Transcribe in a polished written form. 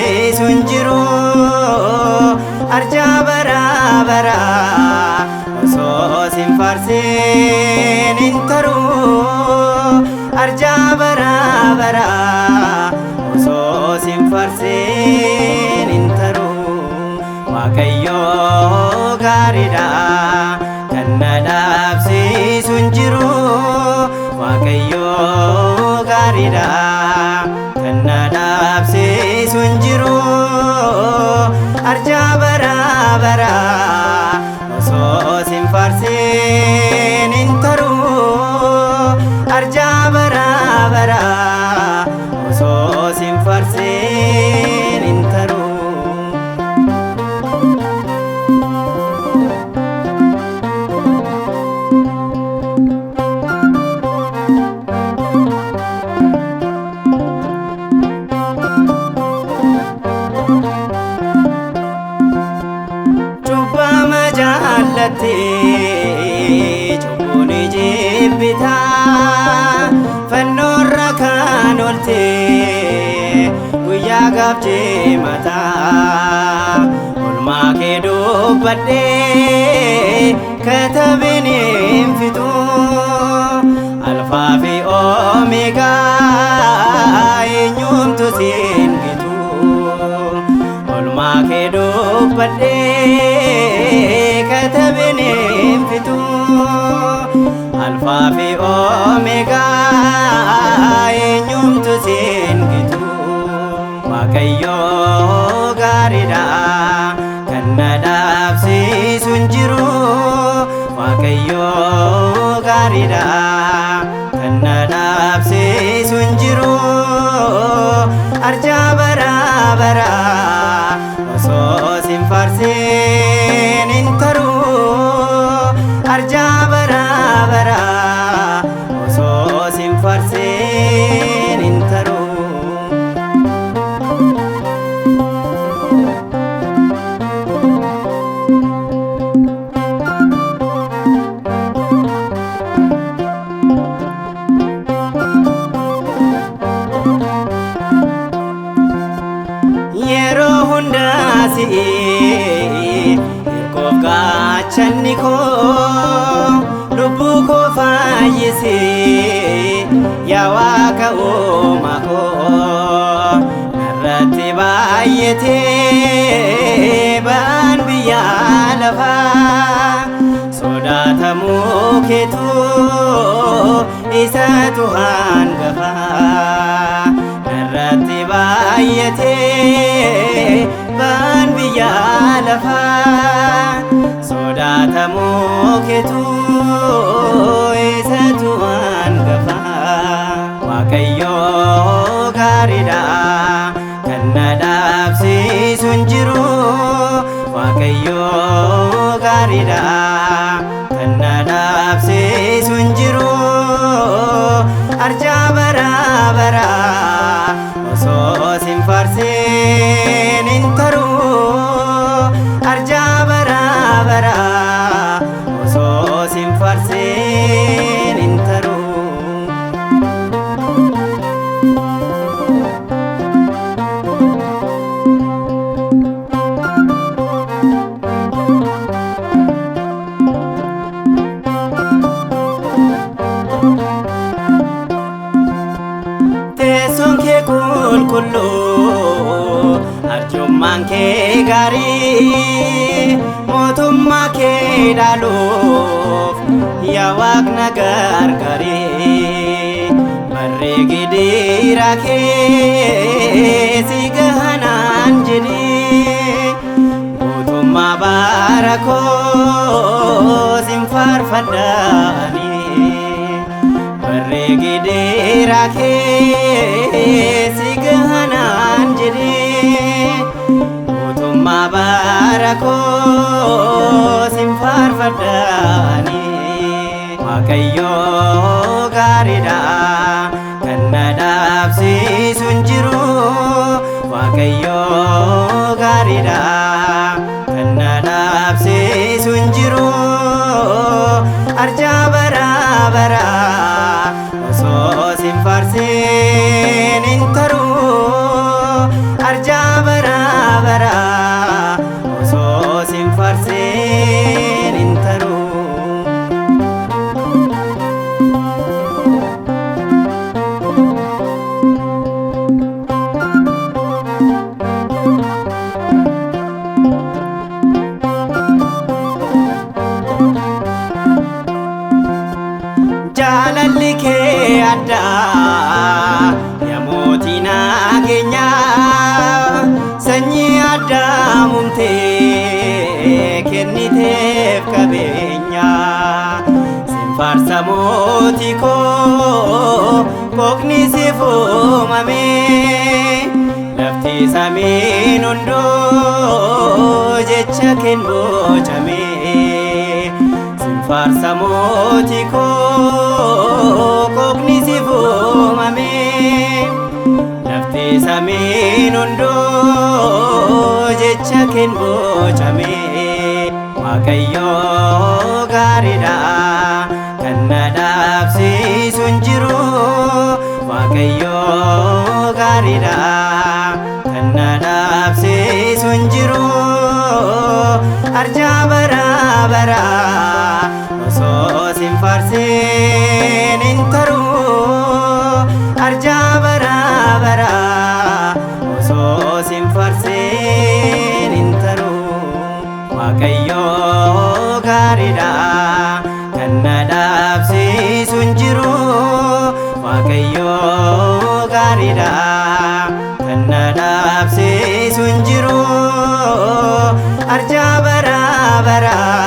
dhaabsiisu hin jiru arjaa baraa baraa osoo sin faarsin hin taru arjaa baraa baraa osoo sin faarsin hin taru Waaqayyo gaariidha kan na dhaabsiisu hin jiru Waaqayyo gaariidha kan na dhaabsiisu hin jiru arjaa baraa baraa osoo sin faarsin hin taru arjaa baraa baraa osoo sin faarsin hin taru Cubbuun jibbita fannoorra kan oolte guyyaa gaafjee mataa olmaa kee dubbadhee katabeen hin fixu alfaa fi oomeegaa eenyumtu siin gitu olmaa kee dubbadhee katabeen hin fixu alfaa fi oomeegaa eenyumtu siin gitu Waaqayyo gaariidha kan na dhaabsiisu hin jiru Waaqayyo gaariidha kan na dhaabsiisu hin jiru arjaa baraa baraa osoo sin faarsin hin taru arjaa baraa baraa osoo sin faarsin hin taru yeroo hundaa si'ee ergoof gaachanni koo lubbuu koo fayyisee yaa Waaqa uumaa koo narratti baay'atee ba'aan biyya lafaa sodaatamuu keetu isatu hangafaa narratti baay'atee ba'aan biyya lafaa sodaatamuu keetu isatu hangafaa Waaqayyo gaariidha kan na dhaabsiisu hin jiru Waaqayyo gaariidha kan na dhaabsiisu hin jiru arjaa baraa baraa osoo sin faarsin hin taru arjaa baraa baraa osoo sin faarsin hin taru teessoon kee qulqulluu arjummaan kee gaarii mootummaa kee dhaaluuf yaa Waaqna gargaari barree gidiraa kee si gahanaan jedhi mootummaa bara koo sin faarfadhaani barree gidiraa kee si gahanaan jedhi mootummaa bara koo sin faarfadhaani Waaqayyo gaariidha kan na dhaabsiisu hin jiru Waaqayyo gaariidha kan na dhaabsiisu hin jiru arjaa baraa baraa osoo sin faarsin hin taru arjaa baraa baraa osoo sin faarsin hin taruu. Jaalalli kee addaa yaa mootii nageenyaa, sanyii addaa mumtee kenniteef qabeenya. Sin faarsa mootii koo kookni siif uumame, lafti samiin hunduu jecha keen bocame. Faarsa mootii koo kookni siif uumame, lafti samiin hunduu jecha keen bocame. Waaqayyoo gaariidha kan na dhaabsiisu hin jiru. Waaqayyoo gaariidha kan na dhaabsiisu hin jiru. Arjaa baraa baraa osoo sin faarsin hin taruu. Arjaa baraa baraa osoo sin faarsin hin taruu. Waaqayyoo gaariidha kan na dhaabsiisu hin jiru. Waaqayyoo gaariidha kan na dhaabsiisu hin jiru. Arjaa baraa baraa